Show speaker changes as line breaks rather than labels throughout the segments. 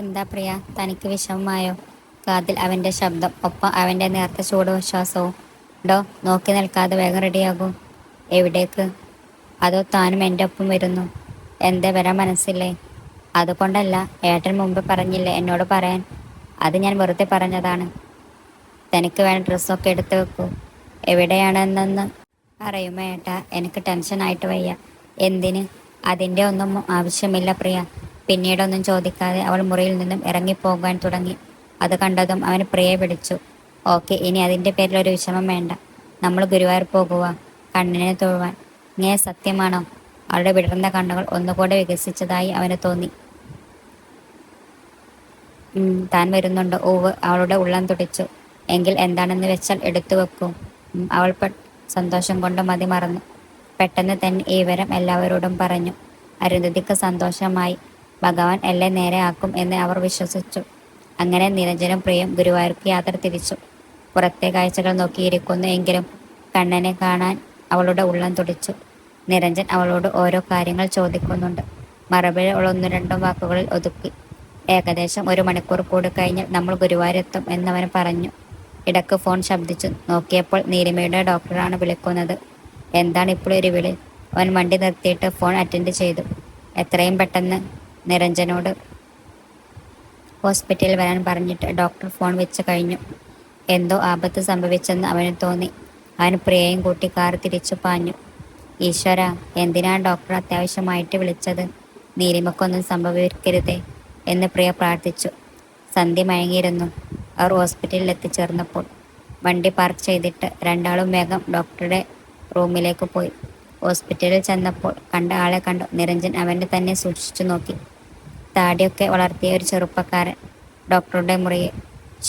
എന്താ പ്രിയ, തനിക്ക് വിഷമമായോ? കാതിൽ അവൻ്റെ ശബ്ദം, ഒപ്പം അവൻ്റെ നേർത്ത ചൂടുവിശ്വാസവും. ഡോ, നോക്കി നിൽക്കാതെ വേഗം റെഡിയാകൂ. എവിടേക്ക്? അതോ താനും എൻ്റെ ഒപ്പം വരുന്നു? എന്തേ, വരാൻ മനസ്സില്ലേ? അതുകൊണ്ടല്ല, ഏട്ടൻ മുമ്പ് പറഞ്ഞില്ലേ എന്നോട് പറയാൻ. അത് ഞാൻ വെറുതെ പറഞ്ഞതാണ്. തനിക്ക് വേണ്ട ഡ്രസ്സൊക്കെ എടുത്തു വെക്കൂ. എവിടെയാണെന്നൊന്ന് പറയുമോ ഏട്ടാ? എനിക്ക് ടെൻഷനായിട്ട് വയ്യ. എന്തിന്? അതിൻ്റെ ഒന്നും ആവശ്യമില്ല പ്രിയ. പിന്നീടൊന്നും ചോദിക്കാതെ അവൾ മുറിയിൽ നിന്നും ഇറങ്ങിപ്പോകാൻ തുടങ്ങി. അത് കണ്ടതും അവന് പ്രിയെ വിളിച്ചു. ഓക്കെ, ഇനി അതിൻ്റെ പേരിൽ ഒരു വിഷമം വേണ്ട. നമ്മൾ ഗുരുവായൂർ പോകുക, കണ്ണനെ തൊഴുവാൻ. ഇങ്ങനെ സത്യമാണോ? അവളുടെ വിടർന്ന കണ്ണുകൾ ഒന്നുകൂടെ വികസിച്ചതായി അവന് തോന്നി. താൻ വരുന്നുണ്ടോ? ഓവ്, അവളുടെ ഉള്ളം തുടിച്ചു. എങ്കിൽ എന്താണെന്ന് വെച്ചാൽ എടുത്തു വെക്കൂ. അവൾ സന്തോഷം കൊണ്ട് മതി മറന്നു. പെട്ടെന്ന് തന്നെ ഈ വിവരം എല്ലാവരോടും പറഞ്ഞു. അരുന്ധതിക്ക് സന്തോഷമായി. ഭഗവാൻ എല്ലാം നേരെ ആക്കും എന്ന് അവർ വിശ്വസിച്ചു. അങ്ങനെ നിരഞ്ജനും പ്രിയും ഗുരുവായൂർക്ക് യാത്ര തിരിച്ചു. പുറത്തെ കാഴ്ചകൾ നോക്കിയിരിക്കുന്നു എങ്കിലും കണ്ണനെ കാണാൻ അവളുടെ ഉള്ളം തുടിച്ചു. നിരഞ്ജൻ അവളോട് ഓരോ കാര്യങ്ങൾ ചോദിക്കുന്നുണ്ട്. മറുപടി അവൾ ഒന്നു രണ്ടും വാക്കുകളിൽ ഒതുക്കി. ഏകദേശം 1 മണിക്കൂർ കൂടി കഴിഞ്ഞാൽ നമ്മൾ ഗുരുവായൂരെത്തും എന്നവൻ പറഞ്ഞു. ഇടക്ക് ഫോൺ ശബ്ദിച്ചു. നോക്കിയപ്പോൾ നീലിമയുടെ ഡോക്ടറാണ് വിളിക്കുന്നത്. എന്താണ് ഇപ്പോൾ ഒരു വിളി? അവൻ വണ്ടി നിർത്തിയിട്ട് ഫോൺ അറ്റൻഡ് ചെയ്തു. എത്രയും പെട്ടെന്ന് നിരഞ്ജനോട് ഹോസ്പിറ്റലിൽ വരാൻ പറഞ്ഞിട്ട് ഡോക്ടർ ഫോൺ വെച്ച് കഴിഞ്ഞു. എന്തോ ആപത്ത് സംഭവിച്ചെന്ന് അവന് തോന്നി. അവൻ പ്രിയയും കൂട്ടി കാർ തിരിച്ചു പാഞ്ഞു. ഈശ്വര, എന്തിനാണ് ഡോക്ടർ അത്യാവശ്യമായിട്ട് വിളിച്ചത്? നീലിമക്കൊന്നും സംഭവിക്കരുതേ എന്ന് പ്രിയ പ്രാർത്ഥിച്ചു. സന്ധ്യ മയങ്ങിയിരുന്നു. അവർ ഹോസ്പിറ്റലിൽ എത്തിച്ചേർന്നപ്പോൾ വണ്ടി പാർക്ക് ചെയ്തിട്ട് രണ്ടാളും വേഗം ഡോക്ടറുടെ റൂമിലേക്ക് പോയി. ഹോസ്പിറ്റലിൽ ചെന്നപ്പോൾ കണ്ട ആളെ കണ്ടു. നിരഞ്ജൻ അവനെ തന്നെ സൂക്ഷിച്ചു നോക്കി. താടിയൊക്കെ വളർത്തിയ ഒരു ചെറുപ്പക്കാരൻ. ഡോക്ടറുടെ മുറിയിൽ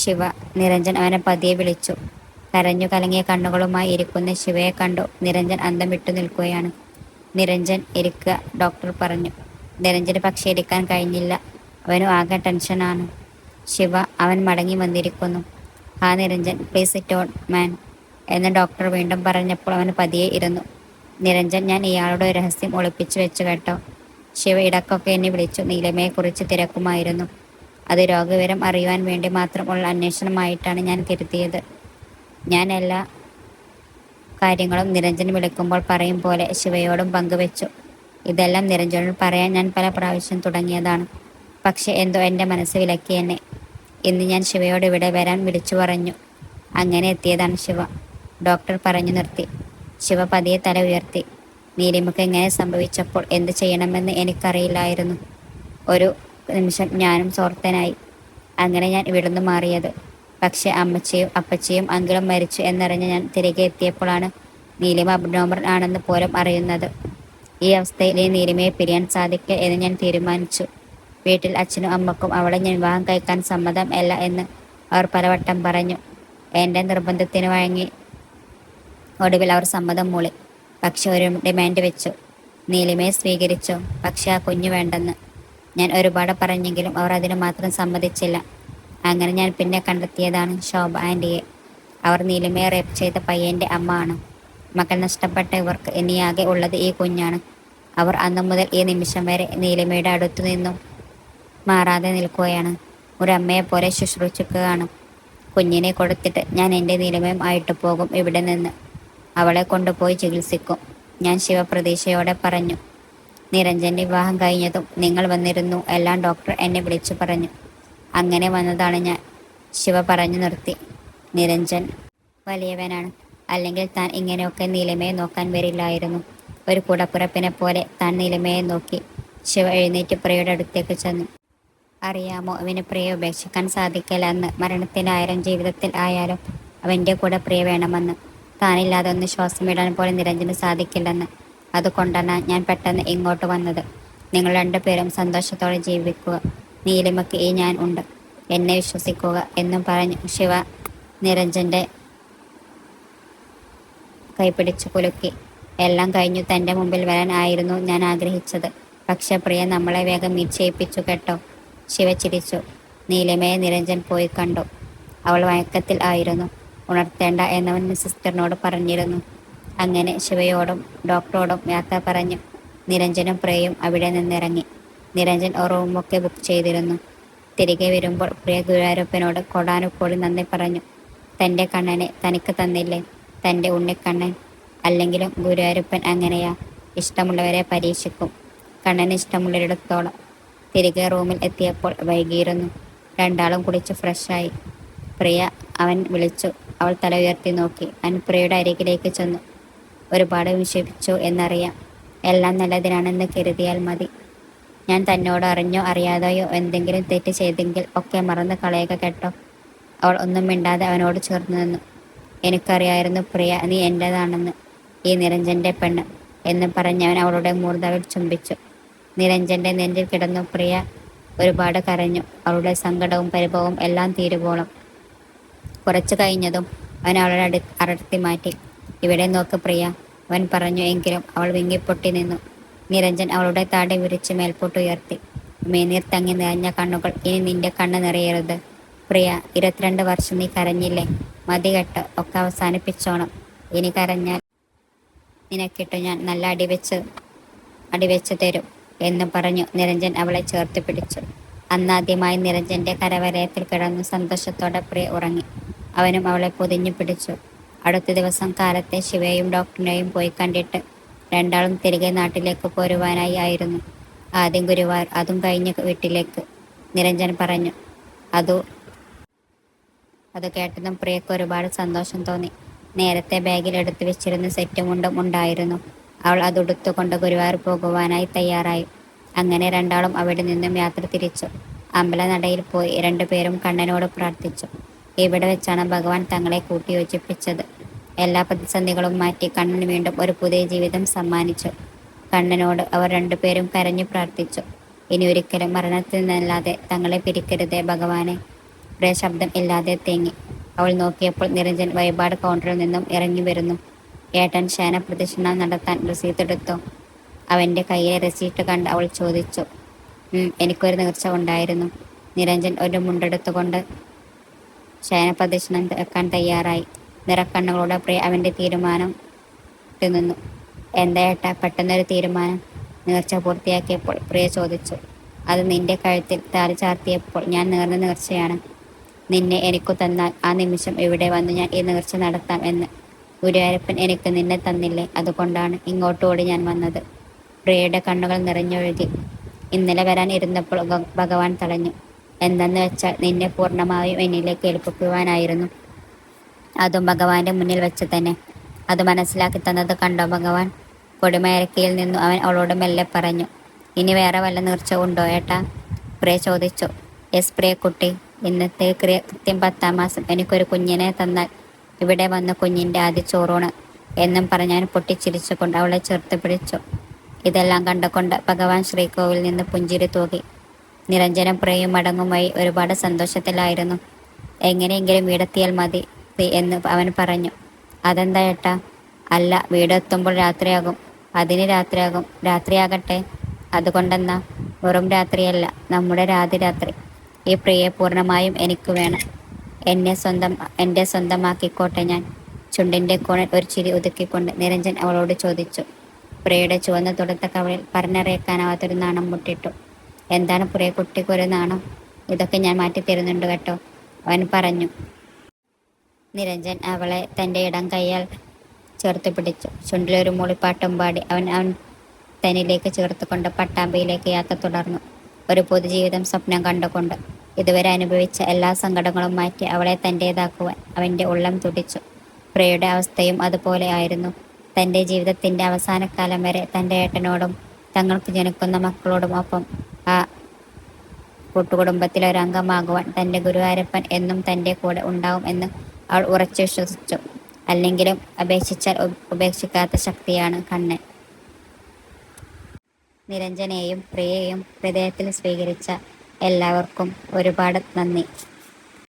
ശിവ. നിരഞ്ജൻ അവനെ പതിയെ വിളിച്ചു. കരഞ്ഞു കലങ്ങിയ കണ്ണുകളുമായി ഇരിക്കുന്ന ശിവയെ കണ്ടു. നിരഞ്ജൻ അന്തം വിട്ടു നിൽക്കുകയാണ്. നിരഞ്ജൻ, ഇരിക്കുക, ഡോക്ടർ പറഞ്ഞു. നിരഞ്ജന് പക്ഷേ ഇരിക്കാൻ കഴിഞ്ഞില്ല. അവനും ആകെ ടെൻഷനാണ്. ശിവ, അവൻ മടങ്ങി വന്നിരിക്കുന്നു. ആ Niranjan, please sit on man എന്ന് ഡോക്ടർ വീണ്ടും പറഞ്ഞപ്പോൾ അവന് പതിയെ ഇരുന്നു. നിരഞ്ജൻ, ഞാൻ ഇയാളുടെ ഒരു രഹസ്യം ഒളിപ്പിച്ചു വെച്ചു കേട്ടോ. ശിവ ഇടക്കൊക്കെ എന്നെ വിളിച്ചു നീലിമയെക്കുറിച്ച് തിരക്കുമായിരുന്നു. അത് രോഗവിവരം അറിയുവാൻ വേണ്ടി മാത്രം ഉള്ള അന്വേഷണമായിട്ടാണ് ഞാൻ കരുതിയത്. ഞാൻ എല്ലാ കാര്യങ്ങളും നിരഞ്ജൻ വിളിക്കുമ്പോൾ പറയും പോലെ ശിവയോടും പങ്കുവെച്ചു. ഇതെല്ലാം നിരഞ്ജനോട് പറയാൻ ഞാൻ പല പ്രാവശ്യം തുടങ്ങിയതാണ്. പക്ഷെ എന്തോ എൻ്റെ മനസ്സ് വിലക്കി എന്നെ. ഇന്ന് ഞാൻ ശിവയോട് ഇവിടെ വരാൻ വിളിച്ചു പറഞ്ഞു. അങ്ങനെ എത്തിയതാണ് ശിവ, ഡോക്ടർ പറഞ്ഞു നിർത്തി. ശിവ പതിയെ തല ഉയർത്തി. നീലിമക്ക് എങ്ങനെ സംഭവിച്ചപ്പോൾ എന്ത് ചെയ്യണമെന്ന് എനിക്കറിയില്ലായിരുന്നു. ഒരു നിമിഷം ഞാനും സ്വാർത്ഥനായി. അങ്ങനെ ഞാൻ ഇവിടുന്ന് മാറിയത്. പക്ഷെ അമ്മച്ചിയും അപ്പച്ചിയും അങ്കിളും മരിച്ചു എന്നറിഞ്ഞ് ഞാൻ തിരികെ എത്തിയപ്പോഴാണ് നീലിമ അബ്നോർമൽ ആണെന്ന് പോലും അറിയുന്നത്. ഈ അവസ്ഥയിൽ ഈ നീലിമയെ പിരിയാൻ സാധിക്കുക എന്ന് ഞാൻ തീരുമാനിച്ചു. വീട്ടിൽ അച്ഛനും അമ്മക്കും അവളെ ഞാൻ വിവാഹം കഴിക്കാൻ സമ്മതം അല്ല എന്ന് അവർ പലവട്ടം പറഞ്ഞു. എൻ്റെ നിർബന്ധത്തിന് വഴങ്ങി ഒടുവിൽ അവർ സമ്മതം മൂളി. പക്ഷെ ഒരു ഡിമാൻഡ് വെച്ചു. നീലിമയെ സ്വീകരിച്ചു, പക്ഷെ ആ കുഞ്ഞു വേണ്ടെന്ന്. ഞാൻ ഒരുപാട് പറഞ്ഞെങ്കിലും അവർ അതിന് മാത്രം സമ്മതിച്ചില്ല. അങ്ങനെ ഞാൻ പിന്നെ കണ്ടെത്തിയതാണ് ശോഭ ആൻറ്റിയെ. അവർ നീലിമയെ റേപ്പ് ചെയ്ത പയ്യൻ്റെ അമ്മ ആണ്. മക്കൾ നഷ്ടപ്പെട്ട ഇവർക്ക് ഇനിയാകെ ഉള്ളത് ഈ കുഞ്ഞാണ്. അവർ അന്നു മുതൽ ഈ നിമിഷം വരെ നീലിമയുടെ അടുത്തു നിന്നും മാറാതെ നിൽക്കുകയാണ്. ഒരമ്മയെപ്പോലെ ശുശ്രൂഷിക്കുകയാണ്. കുഞ്ഞിനെ കൊടുത്തിട്ട് ഞാൻ എൻ്റെ നീലിമയും ആയിട്ട് പോകും ഇവിടെ നിന്ന്. അവളെ കൊണ്ടുപോയി ചികിത്സിക്കും. ഞാൻ ശിവപ്രതീക്ഷയോടെ പറഞ്ഞു. നിരഞ്ജൻ്റെ വിവാഹം കഴിഞ്ഞതും നിങ്ങൾ വന്നിരുന്നു എല്ലാം ഡോക്ടർ എന്നെ വിളിച്ചു പറഞ്ഞു. അങ്ങനെ വന്നതാണ് ഞാൻ. ശിവ പറഞ്ഞു നിർത്തി. നിരഞ്ജൻ വലിയവനാണ്. അല്ലെങ്കിൽ താൻ ഇങ്ങനെയൊക്കെ നീലിമയെ നോക്കാൻ വരില്ലായിരുന്നു. ഒരു കൂടപ്പിറപ്പിനെ പോലെ താൻ നീലിമയെ നോക്കി. ശിവ എഴുന്നേറ്റ് പ്രിയയുടെ അടുത്തേക്ക് ചെന്നു. അറിയാമോ, അവന് പ്രിയെ ഉപേക്ഷിക്കാൻ സാധിക്കില്ല എന്ന്. മരണത്തിലായാലും ജീവിതത്തിൽ ആയാലും അവൻ്റെ കൂടെ പ്രിയ വേണമെന്ന്. താനില്ലാതെ ഒന്ന് ശ്വാസമിടാൻ പോലും നിരഞ്ജന് സാധിക്കില്ലെന്ന്. അതുകൊണ്ടാണ് ഞാൻ പെട്ടെന്ന് ഇങ്ങോട്ട് വന്നത്. നിങ്ങൾ രണ്ടുപേരും സന്തോഷത്തോടെ ജീവിക്കുക. നീലിമയ്ക്ക് ഈ ഞാൻ ഉണ്ട്. എന്നെ വിശ്വസിക്കുക എന്നും പറഞ്ഞു ശിവ നിരഞ്ജൻ്റെ കൈപിടിച്ചു കുലുക്കി. എല്ലാം കഴിഞ്ഞു തൻ്റെ മുമ്പിൽ വരാൻ ആയിരുന്നു ഞാൻ ആഗ്രഹിച്ചത്. പക്ഷെ പ്രിയ നമ്മളെ വേഗം നിശ്ചയിപ്പിച്ചു കേട്ടോ. ശിവ ചിരിച്ചു. നീലിമയെ നിരഞ്ജൻ പോയി കണ്ടു. അവൾ മയക്കത്തിൽ ആയിരുന്നു. ഉണർത്തേണ്ട എന്നവൻ സിസ്റ്ററിനോട് പറഞ്ഞിരുന്നു. അങ്ങനെ ശിവയോടും ഡോക്ടറോടും യാത്ര പറഞ്ഞു നിരഞ്ജനും പ്രിയയും അവിടെ നിന്നിറങ്ങി. നിരഞ്ജൻ റൂമൊക്കെ ബുക്ക് ചെയ്തിരുന്നു. തിരികെ വരുമ്പോൾ പ്രിയ ഗുരുവായൂരപ്പനോട് കൊടാനുകോടി നന്ദി പറഞ്ഞു. തൻ്റെ കണ്ണനെ തനിക്ക് തന്നില്ലേ, തൻ്റെ ഉണ്ണിക്കണ്ണൻ. അല്ലെങ്കിലും ഗുരുവായൂരപ്പൻ അങ്ങനെയാ, ഇഷ്ടമുള്ളവരെ പരീക്ഷിക്കും. കണ്ണന് ഇഷ്ടമുള്ളൊരിടത്തോളം. തിരികെ റൂമിൽ എത്തിയപ്പോൾ വൈകിയിരുന്നു. രണ്ടാളും കുളിച്ച് ഫ്രഷായി. പ്രിയ അവൻ വിളിച്ചു. അവൾ തല ഉയർത്തി നോക്കി. അവൻ പ്രിയയുടെ അരികിലേക്ക് ചെന്നു. ഒരുപാട് വിഷമിച്ചു എന്നറിയാം. എല്ലാം നല്ലതിനാണെന്ന് കരുതിയാൽ മതി. ഞാൻ തന്നോട് അറിഞ്ഞോ അറിയാതെയോ എന്തെങ്കിലും തെറ്റ് ചെയ്തെങ്കിൽ ഒക്കെ മറന്ന് കളയുക കേട്ടോ. അവൾ ഒന്നും മിണ്ടാതെ അവനോട് ചേർന്ന് നിന്നു. എനിക്കറിയായിരുന്നു പ്രിയ, നീ എൻ്റേതാണെന്ന്, ഈ നിരഞ്ജൻ്റെ പെണ്ണ് എന്ന് പറഞ്ഞവൻ അവളുടെ മൂർധാവിൽ ചുംബിച്ചു. നിരഞ്ജൻ്റെ നെഞ്ചിൽ കിടന്നു പ്രിയ ഒരുപാട് കരഞ്ഞു. അവളുടെ സങ്കടവും പരിഭവവും എല്ലാം തീരുവോളം. കുറച്ചു കഴിഞ്ഞതും അവൻ അവളുടെ അടർത്തി മാറ്റി. ഇവിടെ നോക്ക് പ്രിയ, അവൻ പറഞ്ഞു. എങ്കിലും അവൾ വിങ്ങിപ്പൊട്ടി നിന്നു. നിരഞ്ജൻ അവളുടെ താടി വിരിച്ച് മേൽപോട്ടുയർത്തി. മേനീർ തങ്ങി നിറഞ്ഞ കണ്ണുകൾ. ഇനി നിന്റെ കണ്ണ് നിറയരുത് പ്രിയ. 22 വർഷം നീ കരഞ്ഞില്ലേ, മതി കെട്ട്, ഒക്കെ അവസാനിപ്പിച്ചോണം. ഇനി കരഞ്ഞാൽ നിനക്കിട്ട് ഞാൻ നല്ല അടിവെച്ച് തരും എന്ന് പറഞ്ഞു നിരഞ്ജൻ അവളെ ചേർത്ത് പിടിച്ചു. അന്നാദ്യമായി നിരഞ്ജന്റെ കരവലയത്തിൽ കിടന്നു സന്തോഷത്തോടെ പ്രിയ ഉറങ്ങി. അവനും അവളെ പൊതിഞ്ഞു പിടിച്ചു. അടുത്ത ദിവസം കാലത്തെ ശിവയെയും ഡോക്ടറിനെയും പോയി കണ്ടിട്ട് രണ്ടാളും തിരികെ നാട്ടിലേക്ക് പോരുവാനായി ആയിരുന്നു. ആദ്യം ഗുരുവായൂർ, അതും കഴിഞ്ഞ് വീട്ടിലേക്ക്, നിരഞ്ജൻ പറഞ്ഞു. അത് കേട്ടതും പ്രിയക്ക് ഒരുപാട് സന്തോഷം തോന്നി. നേരത്തെ ബാഗിൽ എടുത്തു വെച്ചിരുന്ന സെറ്റും മുണ്ടും ഉണ്ടായിരുന്നു. അവൾ അതെടുത്തുകൊണ്ട് ഗുരുവായൂർ പോകുവാനായി തയ്യാറായി. അങ്ങനെ രണ്ടാളും അവിടെ നിന്നും യാത്ര തിരിച്ചു. അമ്പലനടയിൽ പോയി രണ്ടുപേരും കണ്ണനോട് പ്രാർത്ഥിച്ചു. ഇവിടെ വെച്ചാണ് ഭഗവാൻ തങ്ങളെ കൂട്ടിയോജിപ്പിച്ചത്. എല്ലാ പ്രതിസന്ധികളും മാറ്റി കണ്ണൻ വീണ്ടും ഒരു പുതിയ ജീവിതം സമ്മാനിച്ചു. കണ്ണനോട് അവർ രണ്ടുപേരും കരഞ്ഞു പ്രാർത്ഥിച്ചു. ഇനി ഒരിക്കലും മരണത്തിൽ നിന്നല്ലാതെ തങ്ങളെ പിരിക്കരുതേ ഭഗവാനെ. പ്രിയ ശബ്ദം ഇല്ലാതെ തേങ്ങി. അവൾ നോക്കിയപ്പോൾ നിരഞ്ജൻ വഴിപാട് കൗണ്ടറിൽ നിന്നും ഇറങ്ങി വരുന്നു. ഏട്ടൻ ശയന പ്രദക്ഷിണം നടത്താൻ റസീത്ത് എടുത്തോ? അവൻ്റെ കയ്യിലെ റെസീറ്റ് കണ്ട് അവൾ ചോദിച്ചു. എനിക്കൊരു നേർച്ച ഉണ്ടായിരുന്നു. നിരഞ്ജൻ ഒരു മുണ്ടെടുത്തുകൊണ്ട് ശയന പ്രദക്ഷിണം വെക്കാൻ തയ്യാറായി. നിറക്കണ്ണുകളോടെ പ്രിയ അവൻ്റെ തീരുമാനം നിന്നു. എന്താ ഏട്ടാ പെട്ടെന്നൊരു തീരുമാനം? നേർച്ച പൂർത്തിയാക്കിയപ്പോൾ പ്രിയ ചോദിച്ചു. അത് നിന്റെ കഴുത്തിൽ താലി ചാർത്തിയപ്പോൾ ഞാൻ നേർന്ന നേർച്ചയാണ്. നിന്നെ എനിക്കു തന്നാൽ ആ നിമിഷം ഇവിടെ വന്ന് ഞാൻ ഈ നേർച്ച നടത്താം എന്ന് ഗുരുവായൂരപ്പൻ എനിക്ക് നിന്നെ തന്നില്ലേ, അതുകൊണ്ടാണ് ഇങ്ങോട്ടോടി ഞാൻ വന്നത്. പ്രിയയുടെ കണ്ണുകൾ നിറഞ്ഞൊഴുകി. ഇന്നലെ വരാൻ ഇരുന്നപ്പോൾ ഭഗവാൻ തടഞ്ഞു. എന്തെന്ന് വെച്ചാൽ നിന്നെ പൂർണ്ണമായും എന്നിലേക്ക് ഏൽപ്പിക്കുവാനായിരുന്നു. അതും ഭഗവാന്റെ മുന്നിൽ വെച്ച് തന്നെ. അത് മനസ്സിലാക്കി തന്നത് കണ്ടോ ഭഗവാൻ? കൊടിമയരക്കയിൽ നിന്നു അവൻ അവളോട് മെല്ലെ പറഞ്ഞു. ഇനി വേറെ വല്ല നേർച്ച ഉണ്ടോ ഏട്ടാ? പ്രിയ ചോദിച്ചു. യെസ് പ്രിയ കുട്ടി, ഇന്നത്തെ കൃത്യം 10-ാം മാസം എനിക്കൊരു കുഞ്ഞിനെ തന്നാൽ ഇവിടെ വന്ന കുഞ്ഞിൻ്റെ ആദ്യ ചോറൂണ് എന്നും പറഞ്ഞാൻ പൊട്ടിച്ചിരിച്ചുകൊണ്ട് അവളെ ചേർത്ത് പിടിച്ചു. ഇതെല്ലാം കണ്ടുകൊണ്ട് ഭഗവാൻ ശ്രീകോവിൽ നിന്ന് പുഞ്ചിരി തൂകി. നിരഞ്ജനം പ്രിയയും മടങ്ങും വഴി ഒരുപാട് സന്തോഷത്തിലായിരുന്നു. എങ്ങനെയെങ്കിലും വീടെത്തിയാൽ മതി എന്ന് അവൻ പറഞ്ഞു. അതെന്താ ഏട്ടാ? അല്ല, വീടെത്തുമ്പോൾ രാത്രിയാകും. അതിന് രാത്രിയാകും. രാത്രിയാകട്ടെ, അതുകൊണ്ടെന്നാ? വെറും രാത്രിയല്ല, നമ്മുടെ രാത്രി. ഈ പ്രിയയെ പൂർണ്ണമായും എനിക്ക് വേണം. എൻ്റെ സ്വന്തമാക്കിക്കോട്ടെ ഞാൻ. ചുണ്ടിൻ്റെ കോണിൽ ഒരു ചിരി ഒതുക്കിക്കൊണ്ട് നിരഞ്ജൻ അവളോട് ചോദിച്ചു. പ്രിയയുടെ ചുവന്ന തുടുത്ത കവളിൽ പറഞ്ഞറിയിക്കാനാവാത്തൊരു നാണം മുട്ടിട്ടു. എന്താണ് പ്രിയ കുട്ടിക്കൊരു നാണം? ഇതൊക്കെ ഞാൻ മാറ്റിത്തരുന്നുണ്ട് കേട്ടോ, അവൻ പറഞ്ഞു. നിരഞ്ജൻ അവളെ തൻ്റെ ഇടം കൈയാൽ ചേർത്ത് പിടിച്ചു. ചുണ്ടിലൊരു മൂളിപ്പാട്ടും പാടി അവൻ തന്നിലേക്ക് ചേർത്തുകൊണ്ട് പട്ടാമ്പിയിലേക്ക് യാത്ര തുടർന്നു. ഒരു പൊതുജീവിതം സ്വപ്നം കണ്ടുകൊണ്ട് ഇതുവരെ അനുഭവിച്ച എല്ലാ സങ്കടങ്ങളും മാറ്റി അവളെ തൻ്റേതാക്കുവാൻ അവൻ്റെ ഉള്ളം തുടിച്ചു. പ്രിയയുടെ അവസ്ഥയും അതുപോലെ ആയിരുന്നു. തൻ്റെ ജീവിതത്തിൻ്റെ അവസാനകാലം വരെ തൻ്റെ ഏട്ടനോടും തങ്ങൾക്ക് ജനിക്കുന്ന മക്കളോടും ഒപ്പം ആ കൂട്ടുകുടുംബത്തിലെ ഒരു അംഗമാകുവാൻ തൻ്റെ ഗുരുവായൂരപ്പൻ എന്നും തൻ്റെ കൂടെ ഉണ്ടാവും എന്ന് അവൾ ഉറച്ചു വിശ്വസിച്ചു. അല്ലെങ്കിലും അപേക്ഷിച്ചാൽ ഉപേക്ഷിക്കാത്ത ശക്തിയാണ് കണ്ണൻ. നിരഞ്ജനെയും പ്രിയയെയും ഹൃദയത്തിൽ സ്വീകരിച്ച എല്ലാവർക്കും ഒരുപാട് നന്ദി.